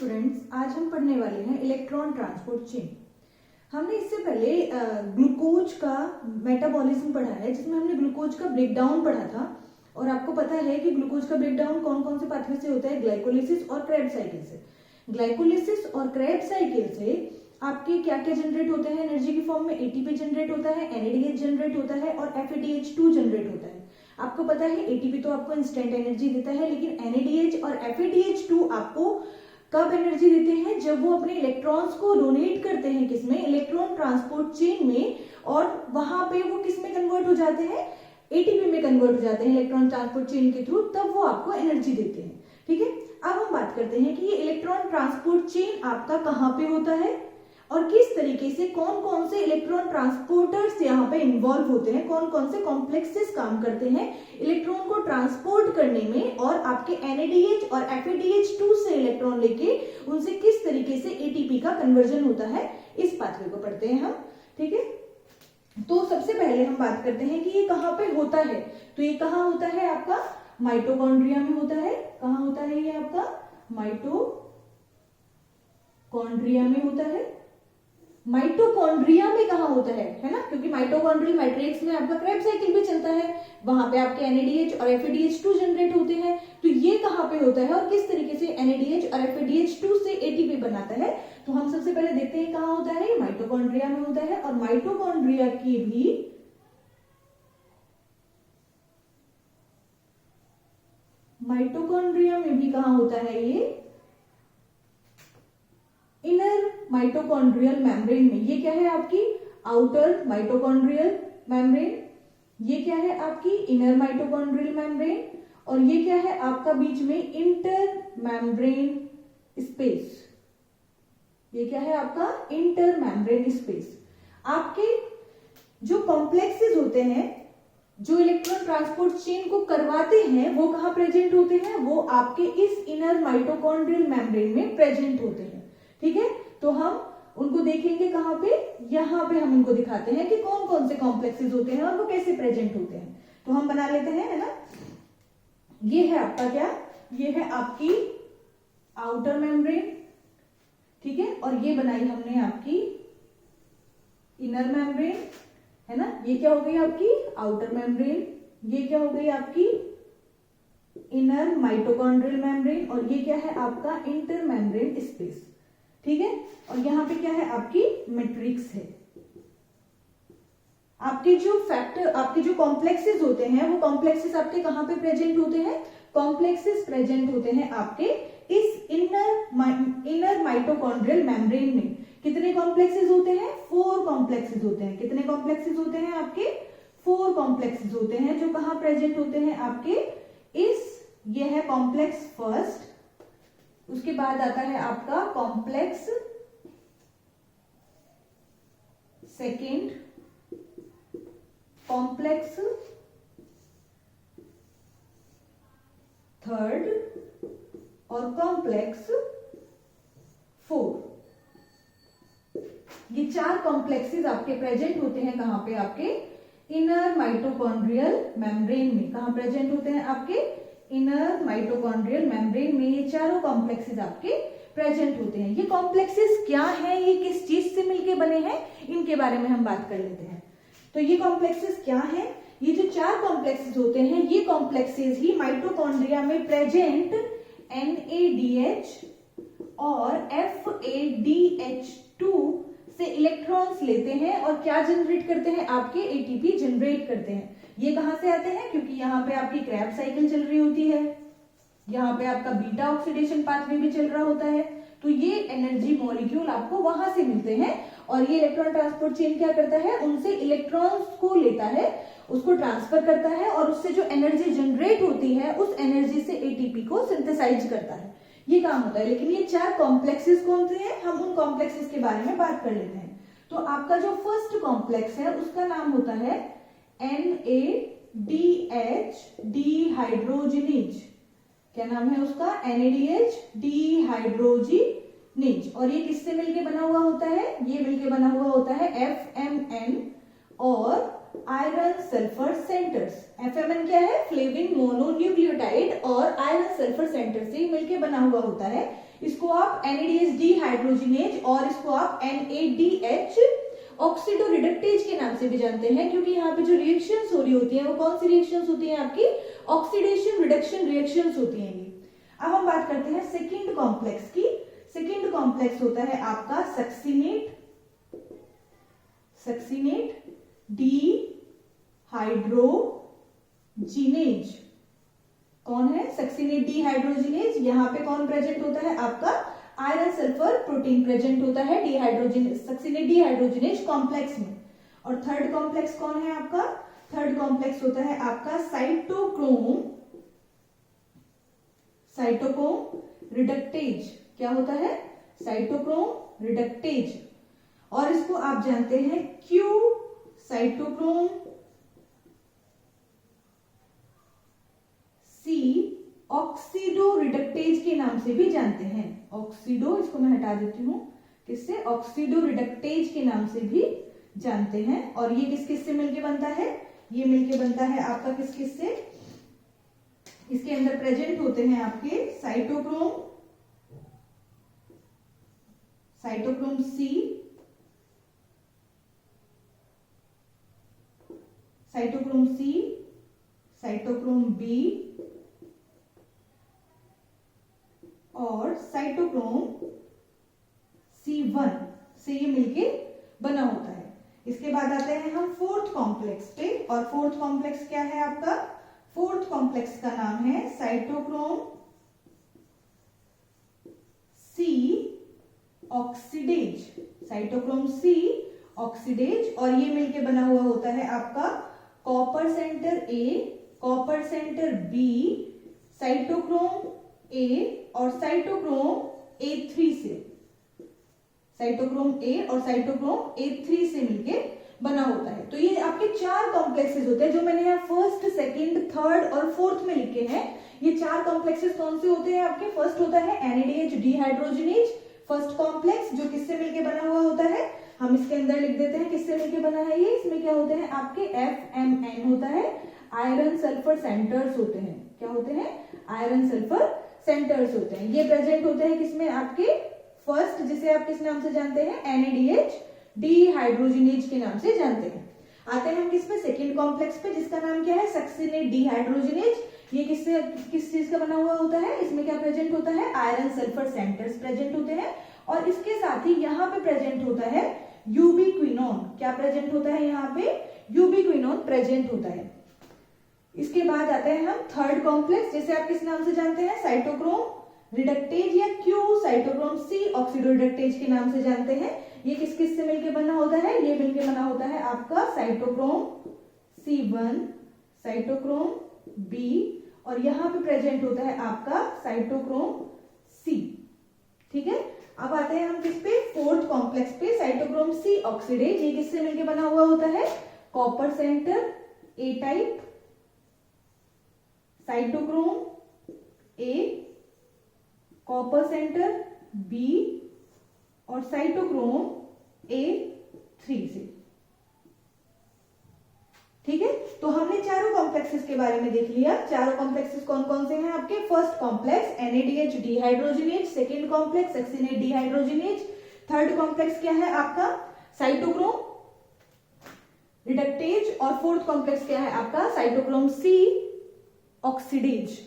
Students, आज हम पढ़ने वाले हैं इलेक्ट्रॉन ट्रांसपोर्ट चेन। हमने इससे पहले ग्लूकोज का मेटाबॉलिज्म पढ़ा है, जिसमें हमने ग्लूकोज का ब्रेकडाउन पढ़ा था। और आपको पता है कि ग्लूकोज का ब्रेकडाउन कौन कौन से पाथवे से होता है, ग्लाइकोलिसिस और क्रेब्स साइकिल से। ग्लाइकोलिसिस और क्रेब्स साइकिल से आपके क्या क्या जनरेट होते हैं एनर्जी की फॉर्म में? एटीपी जनरेट होता है, एनएडीएच जनरेट होता है और एफएडीएच2 जनरेट होता है। आपको पता है एटीपी तो आपको इंस्टेंट एनर्जी देता है, लेकिन एनएडीएच और एफएडीएच2 आपको कब एनर्जी देते हैं? जब वो अपने इलेक्ट्रॉन्स को डोनेट करते हैं किसमें? इलेक्ट्रॉन ट्रांसपोर्ट चेन में। और वहां पे वो किसमें कन्वर्ट हो जाते हैं? एटीपी में कन्वर्ट हो जाते हैं इलेक्ट्रॉन ट्रांसपोर्ट चेन के थ्रू, तब वो आपको एनर्जी देते हैं। ठीक है, अब हम बात करते हैं कि ये इलेक्ट्रॉन ट्रांसपोर्ट चेन आपका कहाँ पे होता है और किस तरीके से कौन कौन से इलेक्ट्रॉन ट्रांसपोर्टर्स यहाँ पे इन्वॉल्व होते हैं, कौन कौन से कॉम्प्लेक्सेस काम करते हैं इलेक्ट्रॉन को ट्रांसपोर्ट करने में, और आपके एनएडीएच और एफएडीएच2 से इलेक्ट्रॉन लेके उनसे किस तरीके से एटीपी का कन्वर्जन होता है, इस पाथवे को पढ़ते हैं हम। ठीक है, तो सबसे पहले हम बात करते हैं कि ये कहाँ पे होता है। तो ये कहाँ होता है? आपका माइटोकॉन्ड्रिया में होता है। कहाँ होता है ये? आपका माइटोकॉन्ड्रिया में होता है। माइटोकॉन्ड्रिया में कहाँ होता है ना? क्योंकि माइटोकॉन्ड्रियल मैट्रिक्स में आपका क्रेब्स साइकिल भी चलता है, वहां पे आपके एनएडीएच और एफएडीएच2 जनरेट होते हैं। तो ये कहाँ पे होता है और किस तरीके से एनएडीएच और एफएडीएच2 से एटीपी बनाता है? तो हम सबसे पहले देखते हैं कहाँ होता है। माइटोकॉन्ड्रिया में होता है। और माइटोकॉन्ड्रिया की भी कहाँ होता है? ये इनर माइटोकॉन्ड्रियल मेम्ब्रेन में। ये क्या है? आपकी आउटर माइटोकॉन्ड्रियल मेम्ब्रेन। ये क्या है? आपकी इनर माइटोकॉन्ड्रियल मेम्ब्रेन। और ये क्या है? आपका बीच में इंटर मेम्ब्रेन स्पेस। ये क्या है? आपका इंटर मेम्ब्रेन स्पेस। आपके जो कॉम्प्लेक्सेस होते हैं जो इलेक्ट्रॉन ट्रांसपोर्ट चेन को करवाते हैं, वो कहाँ प्रेजेंट होते हैं? वो आपके इस इनर माइटोकॉन्ड्रियल मेम्ब्रेन में प्रेजेंट होते हैं। ठीक है, तो हम उनको देखेंगे कहाँ पे? यहाँ पे हम इनको दिखाते हैं कि कौन कौन से कॉम्प्लेक्सेस होते हैं और वो कैसे प्रेजेंट होते हैं। तो हम बना लेते हैं, है ना। ये है आपका क्या? ये है आपकी आउटर मेम्ब्रेन। ठीक है, और ये बनाई हमने आपकी इनर मेम्ब्रेन, है ना। ये क्या हो गई आपकी आउटर मेम्ब्रेन, ये क्या हो गई आपकी इनर माइटोकॉन्ड्रियल मेम्ब्रेन, और ये क्या है? आपका इंटर मेम्ब्रेन स्पेस। ठीक है, और यहां पे क्या है? आपकी मैट्रिक्स है। आपके जो फैक्टर, आपके जो कॉम्प्लेक्सेस होते हैं, वो कॉम्प्लेक्सेस आपके कहां पे प्रेजेंट होते हैं? कॉम्प्लेक्सेस प्रेजेंट होते हैं आपके इस इनर माइटोकॉन्ड्रियल मेम्ब्रेन में। कितने कॉम्प्लेक्सेस होते हैं? 4 कॉम्प्लेक्सेस होते हैं। कितने कॉम्प्लेक्सेस होते हैं? आपके 4 कॉम्प्लेक्सेस होते हैं, जो कहां प्रेजेंट होते हैं? आपके ये है कॉम्प्लेक्स फर्स्ट, उसके बाद आता है आपका कॉम्प्लेक्स सेकेंड, कॉम्प्लेक्स थर्ड और कॉम्प्लेक्स 4। ये 4 कॉम्प्लेक्सेस आपके प्रेजेंट होते हैं कहां पे? आपके इनर माइटोकॉन्ड्रियल मेम्ब्रेन में। कहां प्रेजेंट होते हैं? आपके इनर माइटोकॉन्ड्रियल मेम्ब्रेन में ये चारों कॉम्प्लेक्सेस आपके प्रेजेंट होते हैं। ये कॉम्प्लेक्सेस क्या हैं, ये किस चीज से मिलके बने हैं, इनके बारे में हम बात कर लेते हैं। तो ये कॉम्प्लेक्सेस क्या हैं? ये जो 4 कॉम्प्लेक्सेस होते हैं, ये कॉम्प्लेक्सेस ही माइटोकॉन्ड्रिया में प्रेजेंट एनएडीएच और एफएडीएच2 से इलेक्ट्रॉन्स लेते हैं और क्या जनरेट करते हैं? आपके एटीपी जनरेट करते हैं। ये कहां से आते हैं? क्योंकि यहाँ पे आपकी क्रेब्स साइकिल चल रही होती है, यहाँ पे आपका बीटा ऑक्सीडेशन पाथवे भी चल रहा होता है। तो ये एनर्जी मॉलिक्यूल आपको वहां से मिलते हैं, और ये इलेक्ट्रॉन ट्रांसपोर्ट चेन क्या करता है? उनसे इलेक्ट्रॉन्स को लेता है, उसको ट्रांसफर करता है, और उससे जो एनर्जी जनरेट होती है उस एनर्जी से एटीपी को सिंथेसाइज करता है। ये काम होता है। लेकिन ये 4 कॉम्प्लेक्सेस कौन से हैं? हम उन कॉम्प्लेक्सेस के बारे में बात कर लेते हैं। तो आपका जो फर्स्ट कॉम्प्लेक्स है उसका नाम होता है NADH डिहाइड्रोजिनेज। क्या नाम है उसका? NADH dehydrogenase. और ये किससे मिलके बना हुआ होता है? ये मिलके बना हुआ होता है FMN और आयरन सल्फर सेंटर्स। FMN क्या है? फ्लेविन मोनोन्यूक्लियोटाइड और आयरन सल्फर सेंटर से मिलके बना हुआ होता है इसको आप NADH डिहाइड्रोजिनेज और इसको आप NADH ऑक्सीडो रिडक्टेज के नाम से भी जानते हैं, क्योंकि यहाँ पे जो रिएक्शंस हो रही होती हैं वो कौन सी रिएक्शंस होती हैं आपकी ऑक्सीडेशन रिडक्शन रिएक्शंस होती हैं। अब हम बात करते हैं सेकेंड कॉम्प्लेक्स की। सेकेंड कॉम्प्लेक्स होता है आपका सक्सिनेट डिहाइड्रोजिनेज। कौन है सक्सिनेट डिहाइड्रोजिनेज? यहाँ पे कौन प्रेजेंट होता है आपका आयरन सल्फर प्रोटीन प्रेजेंट होता है सक्सिनेट डिहाइड्रोजिनेज कॉम्प्लेक्स में। और थर्ड कॉम्प्लेक्स कौन है आपका? थर्ड कॉम्प्लेक्स होता है आपका साइटोक्रोम रिडक्टेज। क्या होता है? Cytochrome reductase. और इसको आप जानते हैं Q cytochrome C oxido reductase के नाम से भी जानते हैं। ऑक्सीडो, इसको मैं हटा देती हूं, किससे? ऑक्सीडो रिडक्टेज के नाम से भी जानते हैं। और ये किस किस से मिलके बनता है? ये मिलके बनता है आपका किस किस से? इसके अंदर प्रेजेंट होते हैं आपके साइटोक्रोम सी, साइटोक्रोम बी और साइटोक्रोम C1 से ये मिलके बना होता है। इसके बाद आते हैं हम फोर्थ कॉम्प्लेक्स पे। और फोर्थ कॉम्प्लेक्स क्या है आपका? फोर्थ कॉम्प्लेक्स का नाम है cytochrome C oxidase. Cytochrome C oxidase. और ये मिलके बना हुआ होता है आपका copper centre A, copper centre B, cytochrome A और साइटोक्रोम A3 से, साइटोक्रोम A और साइटोक्रोम A3 से मिलके बना होता है। तो ये आपके चार कॉम्प्लेक्सेस होते हैं जो मैंने यहाँ फर्स्ट, सेकंड, थर्ड और फोर्थ में लिखे हैं। ये चार कॉम्प्लेक्सेस कौन से होते हैं आपके? फर्स्ट होता है NADH डिहाइड्रोजिनेज, फर्स्ट कॉम्प्लेक्स, जो किससे मिलके बना हुआ होता है? हम इसके अंदर लिख देते हैं किससे मिलके बना है ये। इसमें क्या होते हैं आपके FMN होता है, आयरन सल्फर सेंटर्स होते हैं। क्या होते हैं? आयरन सल्फर सेंटर्स होते हैं। ये प्रेजेंट होते हैं किसमें आपके? फर्स्ट, जिसे आप किस नाम से जानते हैं? NADH डिहाइड्रोजिनेज के नाम से जानते हैं। आते हैं हम किस पे? सेकेंड कॉम्प्लेक्स पे, जिसका नाम क्या है? Succinate dehydrogenase. ये किससे, किस चीज का बना हुआ होता है? इसमें क्या प्रेजेंट होता है? आयरन सल्फर सेंटर्स प्रेजेंट होते हैं। और इसके साथ ही यहाँ पे प्रेजेंट होता है यूबिक्विनोन। क्या प्रेजेंट होता है यहाँ पे? यूबिक्विनोन प्रेजेंट होता है। इसके बाद आते हैं हम थर्ड कॉम्प्लेक्स, जिसे आप किस नाम से जानते हैं? साइटोक्रोम रिडक्टेज या Q cytochrome C oxido reductase के नाम से जानते हैं। ये किस किस से मिलके बना होता है? ये मिलके बना होता है आपका साइटोक्रोम C1, साइटोक्रोम B और यहाँ पे प्रेजेंट होता है आपका साइटोक्रोम C। ठीक है, अब आते हैं हम किस पे? फोर्थ कॉम्प्लेक्स पे, साइटोक्रोम C ऑक्सीडेज। ये किससे मिलके बना हुआ होता है? Copper centre A type, cytochrome A, copper centre B और साइटोक्रोम A3 से। ठीक है, तो हमने चारों कॉम्प्लेक्सेस के बारे में देख लिया। चारों कॉम्प्लेक्सेस कौन कौन से हैं आपके? First complex NADH dehydrogenase, second complex succinate dehydrogenase, third complex क्या है आपका? साइटोक्रोम रिडक्टेज और फोर्थ कॉम्प्लेक्स क्या है आपका? Cytochrome C oxidase.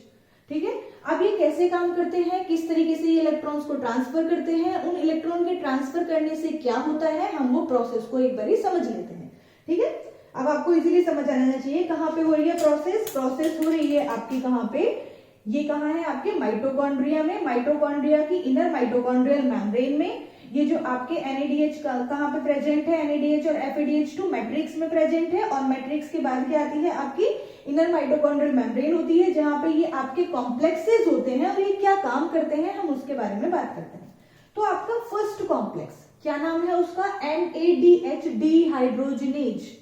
ठीक है, अब ये कैसे काम करते हैं, किस तरीके से ये इलेक्ट्रॉन्स को ट्रांसफर करते हैं, उन इलेक्ट्रॉन के ट्रांसफर करने से क्या होता है, हम वो प्रोसेस को एक बार समझ लेते हैं। ठीक है, अब आपको इजीली समझ आना चाहिए कहाँ पे हो रही है प्रोसेस। प्रोसेस हो रही है आपकी कहाँ पे? ये कहाँ है आपके? माइटोकॉन्ड्रिया में। माइटोकॉन्ड्रिया की इनर माइटोकॉन्ड्रियल मेम्ब्रेन में। ये जो आपके NADH कहाँ पे प्रेजेंट है? NADH और FADH2 मैट्रिक्स में प्रेजेंट है। और मैट्रिक्स के बाद क्या आती है आपकी? इनर माइटोकॉन्ड्रियल मेम्ब्रेन होती है, जहां पे ये आपके कॉम्प्लेक्सेस होते हैं और ये क्या काम करते हैं हम उसके बारे में बात करते हैं। तो आपका फर्स्ट कॉम्प्लेक्स क्या नाम है उसका? NADH dehydrogenase.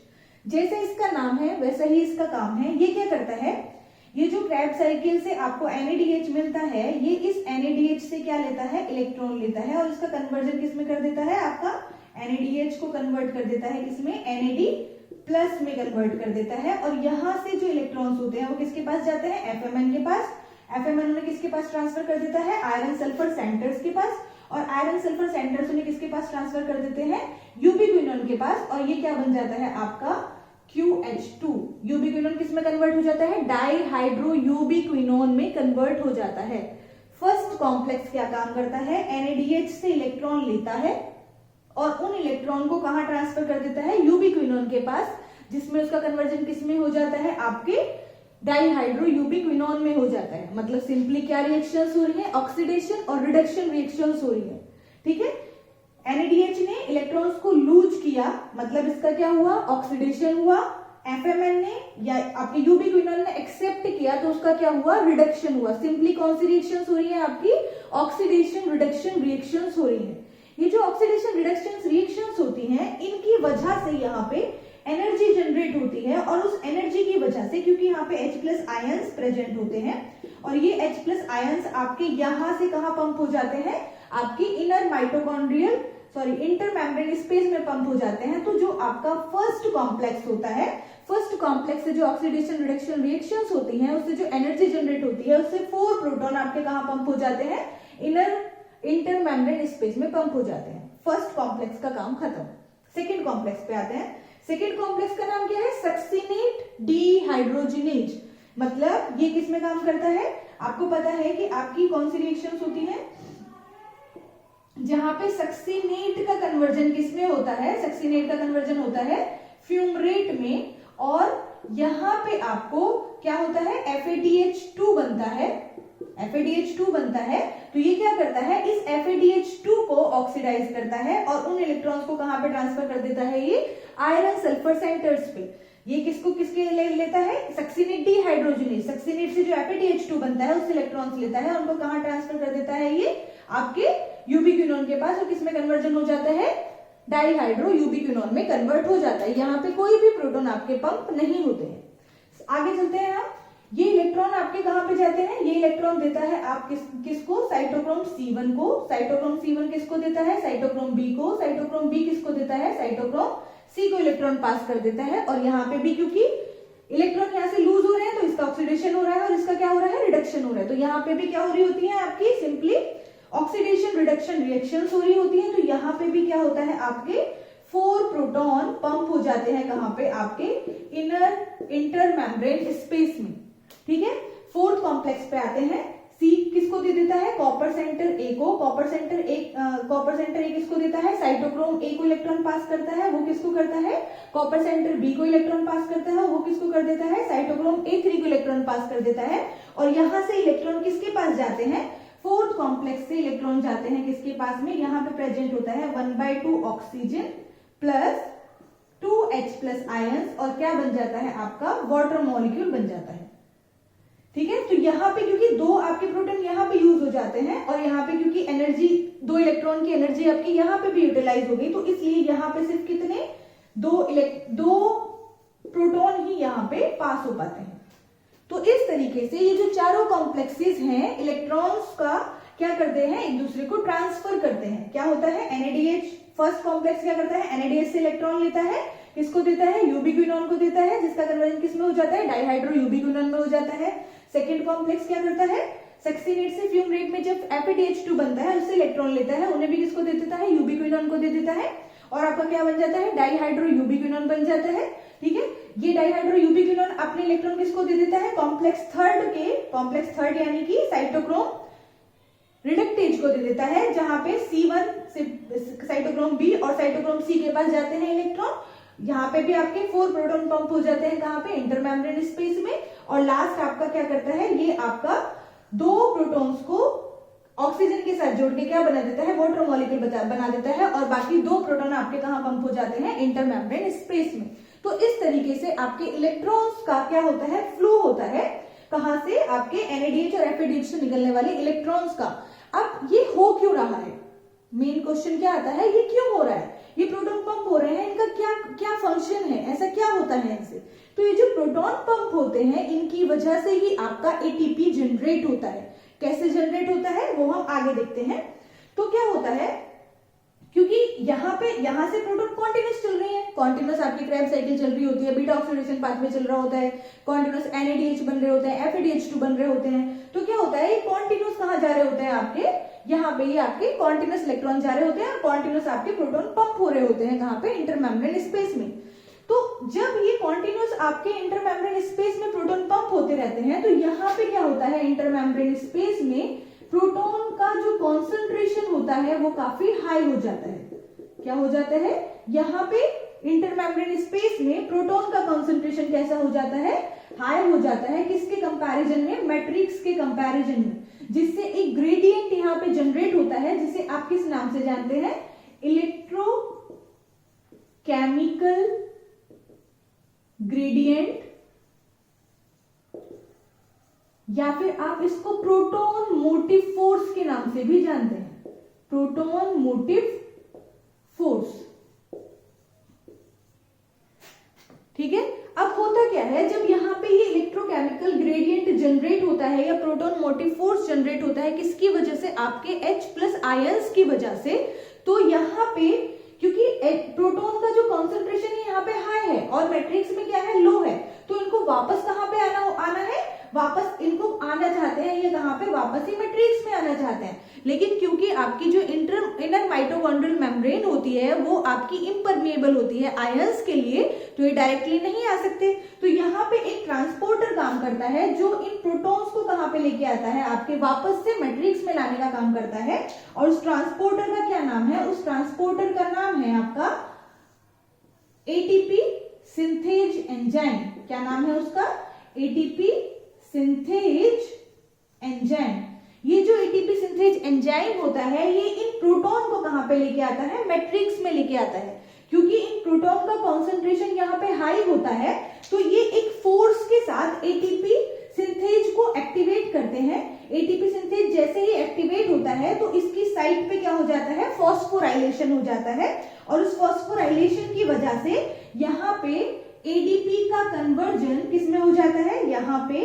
जैसे इसका नाम है वैसा ही इसका काम है। ये क्या करता है? ये जो क्रैब साइकिल से आपको NADH मिलता है, ये इस NADH से क्या लेता है? इलेक्ट्रॉन लेता है और इसका कन्वर्जन किसमें कर देता है? आपका NADH को कन्वर्ट कर देता है किसमें? NAD प्लस में कन्वर्ट कर देता है। और यहां से जो इलेक्ट्रॉन्स होते हैं वो किसके पास जाते हैं? FMN के पास। FMN उन्हें किसके पास ट्रांसफर कर देता है, आयरन सल्फर सेंटर्स के पास, और आयरन सल्फर सेंटर्स उन्हें किसके पास ट्रांसफर कर देते हैं, यूबिक्विनोन के पास, और ये क्या बन जाता है आपका QH2। यूबिक्विनोन किस में कन्वर्ट हो जाता है, डाइहाइड्रो यूबिक्विनोन में कन्वर्ट हो जाता है। फर्स्ट कॉम्प्लेक्स क्या काम करता है, NADH से इलेक्ट्रॉन लेता है और उन इलेक्ट्रॉन को कहां ट्रांसफर कर देता है, यूबिक्विनोन के पास, जिसमें उसका कन्वर्जन किस में हो जाता है, आपके डाइहाइड्रो यूबिक्विनोन में हो जाता है। मतलब सिंपली क्या रिएक्शंस हो रही है, ऑक्सीडेशन और रिडक्शन रिएक्शंस हो रही है। ठीक है, NADH ने इलेक्ट्रॉन्स को लूज किया, मतलब इसका क्या हुआ, ऑक्सीडेशन हुआ। FMN ने या आपके यूबिक्विनोन ने एक्सेप्ट किया तो उसका क्या हुआ, रिडक्शन हुआ। सिंपली कौन सी रिएक्शंस हो रही है आपकी, ऑक्सीडेशन रिडक्शन रिएक्शंस हो रही है। ये जो ऑक्सीडेशन रिडक्शन रिएक्शंस होती हैं, इनकी वजह से यहाँ पे एनर्जी जनरेट होती है, और उस एनर्जी की वजह से, क्योंकि यहाँ पे H+ आयंस प्रेजेंट होते हैं, और ये H+ आयंस आपके यहां से कहां पंप हो जाते हैं, आपकी इनर माइटोकॉन्ड्रियल इंटरमेम्ब्रेन स्पेस में पंप हो जाते हैं। तो जो आपका फर्स्ट कॉम्प्लेक्स होता है, फर्स्ट कॉम्प्लेक्स से जो ऑक्सीडेशन रिडक्शन रिएक्शंस होती हैं, उससे जो एनर्जी जनरेट होती है, उससे 4 प्रोटॉन आपके कहां पंप हो जाते हैं, इनर इंटरमेम्ब्रेन स्पेस में पंप हो जाते हैं। फर्स्ट कॉम्प्लेक्स का काम खत्म। सेकेंड कॉम्प्लेक्स पे आते हैं। सेकेंड कॉम्प्लेक्स का नाम क्या है, सक्सिनेट डीहाइड्रोजिनेज। मतलब ये किस में काम करता है, आपको पता है कि आपकी कौन सी रिएक्शंस होती है, जहां पे सक्सिनेट का कन्वर्जन किसमें होता है, सक्सिनेट का कन्वर्जन होता है फ्यूमरेट में, और यहां पे आपको क्या होता है, FADH2 बनता है, FADH2 बनता है। तो ये क्या करता है, इस FADH2 को ऑक्सीडाइज करता है और उन इलेक्ट्रॉन्स को कहां पे ट्रांसफर कर देता है, ये आयरन सल्फर सेंटर्स पे। ये किसको किसके लेता है, सक्सिनेट डीहाइड्रोजिनेज। सक्सिनेट से जो FADH2 बनता है उससे इलेक्ट्रॉन्स लेता है, उनको कहां ट्रांसफर कर देता है, ये आपके यूबिक्विनोन के पास, और किसमें कन्वर्जन हो जाता है, डाइहाइड्रो यूबिक्विनोन में कन्वर्ट हो जाता है। यहाँ पे कोई भी प्रोटॉन आपके पंप नहीं होते हैं। आगे चलते हैं हम। ये इलेक्ट्रॉन आपके कहां पे जाते हैं, ये इलेक्ट्रॉन देता है आप किसको, साइटोक्रोम C1 को। साइटोक्रोम C1 किसको देता है, साइटोक्रोम B को। साइटोक्रोम B किसको देता है, साइटोक्रोम C को इलेक्ट्रॉन पास कर देता है। और यहाँ पे भी क्योंकि इलेक्ट्रॉन यहाँ से लूज हो रहे हैं, तो इसका ऑक्सीडेशन हो रहा है और इसका क्या हो रहा है, रिडक्शन हो रहा है। तो यहाँ पे भी क्या हो रही होती है आपकी, सिंपली ऑक्सीडेशन रिडक्शन रिएक्शंस हो रही होती है। तो यहाँ पे भी क्या होता है, आपके 4 प्रोटॉन पंप हो जाते हैं कहां पे, आपके इनर इंटरमेम्ब्रेन स्पेस में। ठीक है, फोर्थ कॉम्प्लेक्स पे आते हैं। C किसको दे देता है, कॉपर सेंटर A को। कॉपर सेंटर A किसको देता है, साइटोक्रोम A को इलेक्ट्रॉन पास करता है, वो किसको करता है, कॉपर सेंटर B को इलेक्ट्रॉन पास करता है, वो किसको कर देता है, साइटोक्रोम A3 को इलेक्ट्रॉन पास कर देता है। और यहां से इलेक्ट्रॉन किसके पास जाते हैं, फोर्थ कॉम्प्लेक्स से इलेक्ट्रॉन जाते हैं किसके पास में, यहाँ पे प्रेजेंट होता है 1/2 ऑक्सीजन प्लस 2H+ आयंस, और क्या बन जाता है आपका, वाटर मॉलिक्यूल बन जाता है। ठीक है, तो यहाँ पे क्योंकि 2 आपके प्रोटॉन यहाँ पे यूज हो जाते हैं, और यहाँ पे क्योंकि एनर्जी 2 इलेक्ट्रॉन की एनर्जी आपकी यहाँ पे भी यूटिलाइज हो गई, तो इसलिए यहाँ पे सिर्फ कितने, 2 प्रोटॉन ही यहाँ पे पास हो पाते हैं। तो इस तरीके से ये जो चारों कॉम्प्लेक्सेस हैं, इलेक्ट्रॉन्स का क्या करते हैं, एक दूसरे को ट्रांसफर करते हैं। क्या होता है, NADH फर्स्ट कॉम्प्लेक्स क्या करता है, NADH से इलेक्ट्रॉन लेता है, किसको देता है, यूबिक्विनोन को देता है, जिसका कन्वर्जन किसमें हो जाता है, डाइहाइड्रो यूबिक्विनोन में हो जाता है। सेकेंड कॉम्प्लेक्स क्या करता है, सक्सिनेट से फ्यूमरेट में जब FADH2 बनता है, उससे इलेक्ट्रॉन लेता है, उन्हें भी किसको दे देता है, यूबिक्विनोन को दे देता है, और आपका क्या बन जाता है, डाइहाइड्रो यूबिक्विनोन बन जाता है। ठीक है, ये डाइहाइड्रो यूबिक्विनोन अपने इलेक्ट्रॉन किसको दे देता है, कॉम्प्लेक्स थर्ड यानी कि साइटोक्रोम रिडक्टेज को दे देता है, जहां पे C1 से साइटोक्रोम B और साइटोक्रोम C के पास जाते हैं इलेक्ट्रॉन। यहाँ पे भी आपके 4 प्रोटॉन पंप हो जाते हैं कहां पे, इंटरमेम्ब्रेन स्पेस में। और लास्ट आपका क्या करता है, ये आपका 2 प्रोटॉन्स को ऑक्सीजन के साथ जोड़ के क्या बना देता है, वाटर मॉलिक्यूल बना देता है, और बाकी 2 प्रोटॉन आपके कहां पंप हो जाते हैं, इंटरमेम्ब्रेन स्पेस में। तो इस तरीके से आपके इलेक्ट्रॉन्स का क्या होता है, फ्लो होता है, कहां से, आपके NADH और FADH से निकलने वाले इलेक्ट्रॉन्स का। अब ये हो क्यों रहा है, मेन क्वेश्चन क्या आता है, ये क्यों हो रहा है, ये प्रोटॉन पंप हो रहे हैं, इनका क्या क्या फंक्शन है, ऐसा क्या होता है इनसे। तो ये जो प्रोटॉन पंप होते हैं, इनकी वजह से ही आपका ATP जनरेट होता है। कैसे जनरेट होता है वो हम आगे देखते हैं। तो क्या होता है, क्योंकि यहाँ से प्रोटॉन कॉन्टिन्यूस चल रही है, कॉन्टिन्यूस आपकी क्रेब्स साइकिल चल रही होती है, बीटा ऑक्सीडेशन पाथवे चल रहा होता है, कॉन्टिन्यूस NADH बन रहे होते हैं, FADH2 बन रहे होते हैं। तो क्या होता है, ये कॉन्टिन्यूस कहाँ जा रहे होते हैं, आपके यहाँ पे, ये आपके कॉन्टिन्यूस इलेक्ट्रॉन जा रहे होते हैं और कॉन्टिन्यूस आपके प्रोटॉन पंप हो रहे होते हैं कहाँ पे, इंटरमेम्ब्रेन स्पेस में। तो जब ये कॉन्टिन्यूस आपके इंटरमेम्ब्रेन स्पेस में प्रोटॉन पंप होते रहते हैं, तो यहाँ पे क्या होता है, इंटरमेम्ब्रेन स्पेस में प्रोटॉन का जो कॉन्सेंट्रेशन होता है वो काफी हाई हो जाता है। क्या हो जाता है, यहाँ पे इंटरमेम्ब्रेन स्पेस में प्रोटॉन का कॉन्सेंट्रेशन कैसा हो जाता है, हाई हो जाता है। किसके कंपैरिजन में, मैट्रिक्स के कंपैरिजन में, जिससे एक ग्रेडियंट यहाँ पे जनरेट होता है, जिसे आप किस नाम से जानते हैं, इलेक्ट्रोकेमिकल ग्रेडियंट, या फिर आप इसको प्रोटॉन मोटिव फोर्स के नाम से भी जानते हैं, प्रोटॉन मोटिव फोर्स। ठीक है, अब होता क्या है, जब यहाँ पे ये इलेक्ट्रोकेमिकल ग्रेडियंट जनरेट होता है या प्रोटॉन मोटिव फोर्स जनरेट होता है, किसकी वजह से, आपके H+ आयंस की वजह से। तो यहाँ पे क्योंकि प्रोटॉन का जो कॉन्सेंट्रेशन है यहाँ पे हाई है और मैट्रिक्स में क्या है, लो है, तो इनको वापस कहाँ पे आना है, वापस इनको आना चाहते हैं, ये कहाँ पे, वापस ही मैट्रिक्स में आना चाहते हैं। लेकिन क्योंकि आपकी जो इनर माइटोकॉन्ड्रियल मेम्ब्रेन होती है वो आपकी इम्परमिएबल होती है आयंस के लिए, तो ये डायरेक्टली नहीं आ सकते। तो यहाँ पे एक ट्रांसपोर्टर काम करता है जो इन प्रोटॉन्स को कहाँ पे लेके आता है, आपके वापस से मैट्रिक्स में लाने का काम करता है। और उस ट्रांसपोर्टर का क्या नाम है, उस ट्रांसपोर्टर का नाम है आपका ATP सिंथेज एंजाइम। क्या नाम है उसका, ATP सिंथेज एंजाइम। ये जो ATP सिंथेज एंजाइम होता है, ये इन प्रोटॉन को कहां पे लेके आता है, मैट्रिक्स में लेके आता है। क्योंकि इन प्रोटॉन का कॉन्सेंट्रेशन यहाँ पे हाई होता है, तो ये एक फोर्स के साथ ATP सिंथेज को एक्टिवेट करते हैं। ATP सिंथेज जैसे ही एक्टिवेट होता है तो इसकी साइड पे क्या हो जाता है, फॉस्फोराइलेशन हो जाता है, और उस फॉस्फोराइलेशन की वजह से यहाँ पे ADP का कन्वर्जन किसमें हो जाता है, यहाँ पे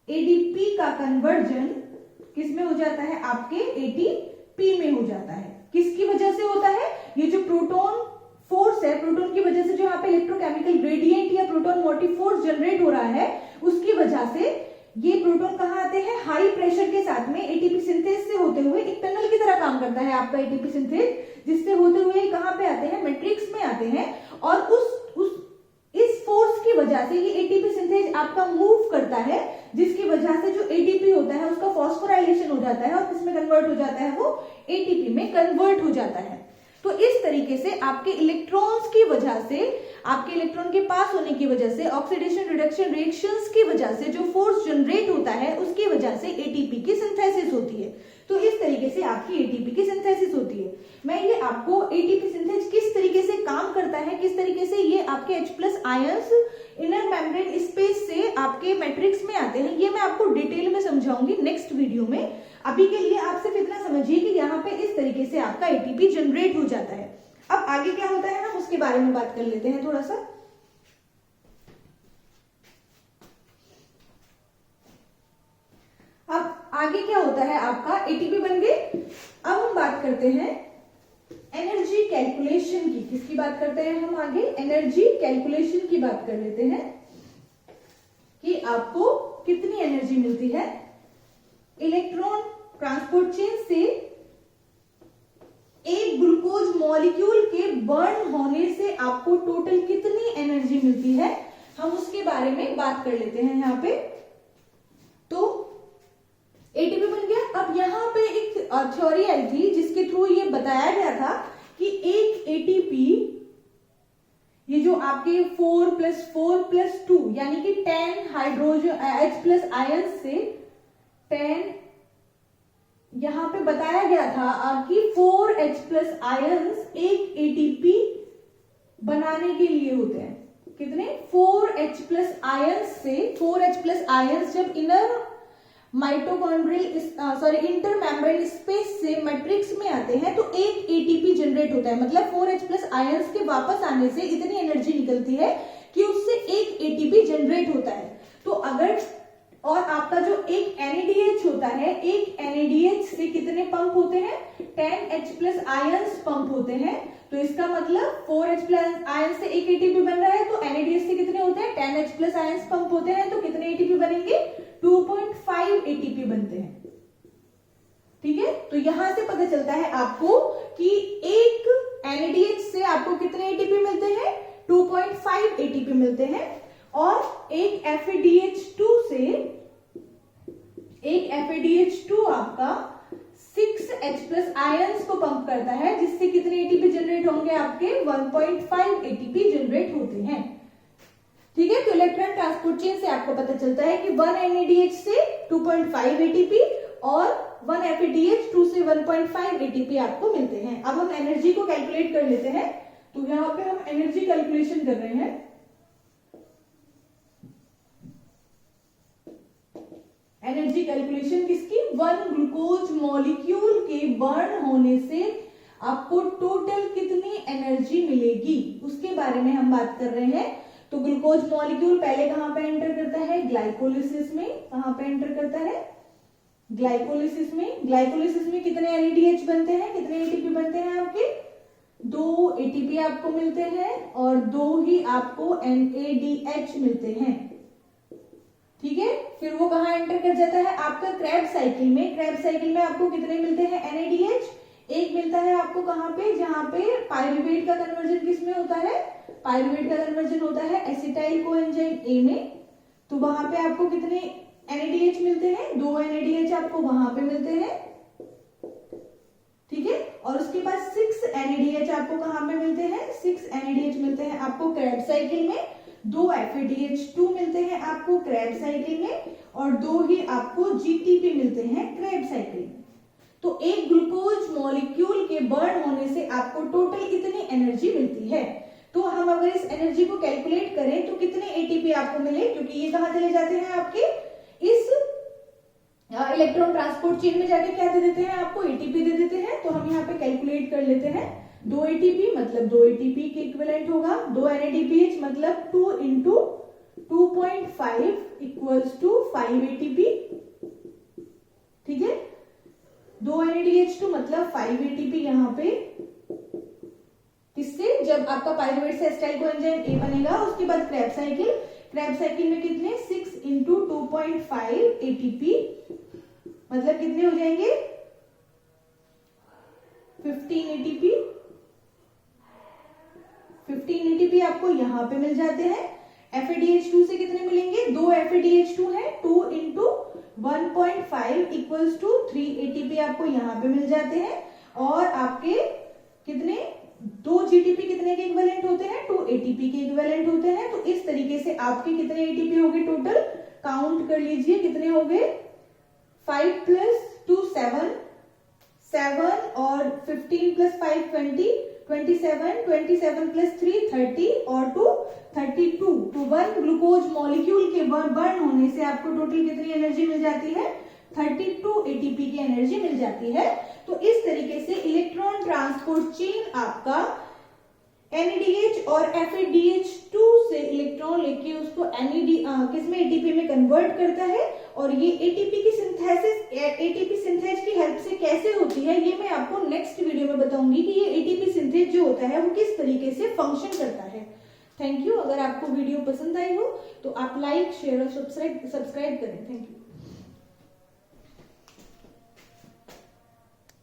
ADP का कन्वर्जन किसमें हो जाता है, आपके ATP में हो जाता है। किसकी वजह से होता है, ये जो प्रोटॉन फोर्स है, प्रोटॉन की वजह से जो यहाँ पे इलेक्ट्रोकेमिकल ग्रेडियंट या प्रोटॉन मोटिव फोर्स जनरेट हो रहा है, उसकी वजह से ये प्रोटॉन कहाँ आते हैं, हाई प्रेशर के साथ में ATP सिंथेज से होते हुए एक टनल की तरह काम करता है आपका ATP सिंथेज, जिससे होते हुए कहाँ पे आते हैं, मैट्रिक्स में आते हैं। और इस फोर्स की वजह से ये ATP सिंथेज आपका मूव करता है, जिसकी वजह से जो ATP होता है उसका फॉस्फोराइलेशन हो जाता है और किसमें कन्वर्ट हो जाता है, वो ATP में कन्वर्ट हो जाता है। तो इस तरीके से आपके इलेक्ट्रॉन्स की वजह से, आपके इलेक्ट्रॉन के पास होने की वजह से, ऑक्सीडेशन रिडक्शन रिएक्शंस की वजह से जो फोर्स जनरेट होता है, उसकी वजह से ATP की सिंथेसिस होती है। तो इस तरीके से आपकी ATP की सिंथेसिस होती है। मैं ये आपको ATP सिंथेज किस तरीके से काम करता है, किस तरीके से ये आपके H+ ions inner membrane space से आपके मैट्रिक्स में आते हैं, ये मैं आपको डिटेल में समझाऊंगी नेक्स्ट वीडियो में। अभी के लिए आप सिर्फ इतना समझिए कि यहाँ पे इस तरीके से आपका ATP जनरेट हो जाता है। अब आगे क्या होता है, हम उसके बारे में बात कर लेते हैं थोड़ा सा। अब आगे क्या होता है, आपका ATP बन गए। अब हम बात करते हैं एनर्जी कैलकुलेशन की। किसकी बात करते हैं हम आगे, एनर्जी कैलकुलेशन की बात कर लेते हैं कि आपको कितनी एनर्जी मिलती है इलेक्ट्रॉन ट्रांसपोर्ट चेन से एक ग्लूकोज मॉलिक्यूल के बर्न होने से आपको टोटल कितनी एनर्जी मिलती है, हम उसके बारे में बात कर लेते हैं यहाँ पे। तो ATP बन गया। अब यहाँ पे एक थ्योरी आई थी जिसके थ्रू ये बताया गया था कि एक ATP, ये जो आपके 4+4+2 यानी कि 10 हाइड्रोजन H+ आयंस से 10, यहां पे बताया गया था कि 4H+ आयंस एक ATP बनाने के लिए होते हैं। कितने, 4H+ आयंस से 4H+ आयंस जब इनर माइटोकॉन्ड्रियल इंटरमेम्ब्रेन स्पेस से मैट्रिक्स में आते हैं तो एक ATP जनरेट होता है। मतलब 4H+ आयंस के वापस आने से इतनी एनर्जी निकलती है कि उससे एक ATP जनरेट होता है। तो अगर और आपका जो एक NADH होता है, एक NADH से कितने पंप होते हैं? 10H+ आयंस पंप होते हैं। तो इसका मतलब 4H+ आयंस से एक एटीपी बन रहा है, तो NADH से कितने होते हैं? 10H+ आयंस पंप होते हैं, तो कितने एटीपी बनेंगे? 2.5 एटीपी बनते हैं। ठीक है, तो यहां से पता चलता है आपको कि एक NADH से आपको कितने एटीपी मिलते हैं? 2.5 एटीपी मिलते हैं। और एक FADH2 आपका 6H+ आयंस को पंप करता है, जिससे कितने एटीपी जनरेट होंगे? आपके 1.5 एटीपी जनरेट होते हैं। ठीक है, तो इलेक्ट्रॉन ट्रांसपोर्ट चेन से आपको पता चलता है कि 1 NADH से 2.5 एटीपी और 1 FADH2 से 1.5 एटीपी आपको मिलते हैं। अब हम एनर्जी को कैलकुलेट कर लेते हैं। तो यहां पे हम एनर्जी कैलकुलेशन कर रहे हैं। एनर्जी कैलकुलेशन किसकी? 1 ग्लूकोज मॉलिक्यूल के बर्न होने से आपको टोटल कितनी एनर्जी मिलेगी, उसके बारे में हम बात कर रहे हैं। तो ग्लूकोज मॉलिक्यूल पहले कहां पे एंटर करता है? ग्लाइकोलिसिस में। कहां पे एंटर करता है? ग्लाइकोलिसिस में। ग्लाइकोलिसिस में कितने NADH बनते हैं? कितने एटीपी बनते हैं आपके? 2 एटीपी आपको मिलते हैं और 2 ही आपको NADH मिलते हैं। ठीक है, फिर वो कहां एंटर कर जाता है? आपका क्रेब्स साइकिल में। क्रेब्स साइकिल में आपको कितने मिलते हैं? NADH एक मिलता है आपको कहां पे? जहां पे पायरुवेट का कन्वर्जन किस में होता है? पायरुवेट का कन्वर्जन होता है एसिटाइल कोएंजाइम A में। तो वहां पे आपको कितने NADH मिलते हैं? 2 NADH आपको वहां पे मिलते हैं। ठीक है, और उसके बाद 6 NADH आपको कहां पे मिलते हैं? 6 NADH मिलते हैं आपको क्रेब्स साइकिल में। 2 FADH2 मिलते हैं आपको क्रेब्स साइकिल में और 2 ही आपको GTP मिलते हैं क्रेब्स साइकिल में। तो एक ग्लूकोज मॉलिक्यूल के बर्न होने से आपको टोटल कितनी एनर्जी मिलती है? तो हम अगर इस एनर्जी को कैलकुलेट करें तो कितने एटीपी आपको मिले, क्योंकि ये कहां चले जाते हैं? आपके इस इलेक्ट्रॉन ट्रांसपोर्ट चेन में जाके क्या दे देते हैं? आपको एटीपी दे देते हैं। तो हम यहाँ पे कैलकुलेट कर लेते हैं। 2 एटीपी मतलब 2 एटीपी के इक्विवेलेंट होगा। 2 NADPH मतलब 2 इंटू 2.5 इक्वल्स टू 5 एटीपी। ठीक है, 2 NADH2 मतलब 5 एटीपी यहाँ पे। किससे? जब आपका पायरुवेट से एसिटाइल कोएंजाइम A बनेगा, उसके बाद क्रेब्स साइकिल। क्रेब्स साइकिल में कितने? 6 इंटू 2.5 एटीपी मतलब कितने हो जाएंगे? 15 एटीपी। 15 एटीपी आपको यहां पे मिल जाते हैं। FADH2 से कितने मिलेंगे? 2 FADH2 है, 2 इंटू 1.5 इक्वल्स टू 3 एटीपी आपको यहां पे मिल जाते हैं। और आपके कितने? 2 GTP कितने के इक्विवेलेंट होते हैं? 2 ATP के इक्विवेलेंट होते हैं। तो इस तरीके से आपके कितने एटीपी हो गए टोटल? काउंट कर लीजिए कितने हो गए? 5 + 2 7, 7 और 15 + 5 20, 27, 27 + 3 30 और 2 32। तो 1 ग्लूकोज मॉलिक्यूल के बर्न होने से आपको टोटल कितनी एनर्जी मिल जाती है? 32 एटीपी की एनर्जी मिल जाती है। तो इस तरीके से इलेक्ट्रॉन ट्रांसपोर्ट चेन आपका NADH और FADH2 से इलेक्ट्रॉन लेके उसको किसमें? एटीपी में कन्वर्ट करता है। और ये एटीपी की सिंथेस की हेल्प से कैसे होती है, ये मैं आपको नेक्स्ट वीडियो में बताऊंगी कि ये एटीपी सिंथेस जो होता है वो किस तरीके से फंक्शन करता है। Thank you. अगर आपको वीडियो पसंद आई हो तो आप लाइक, शेयर और सब्सक्राइब करें। Thank you.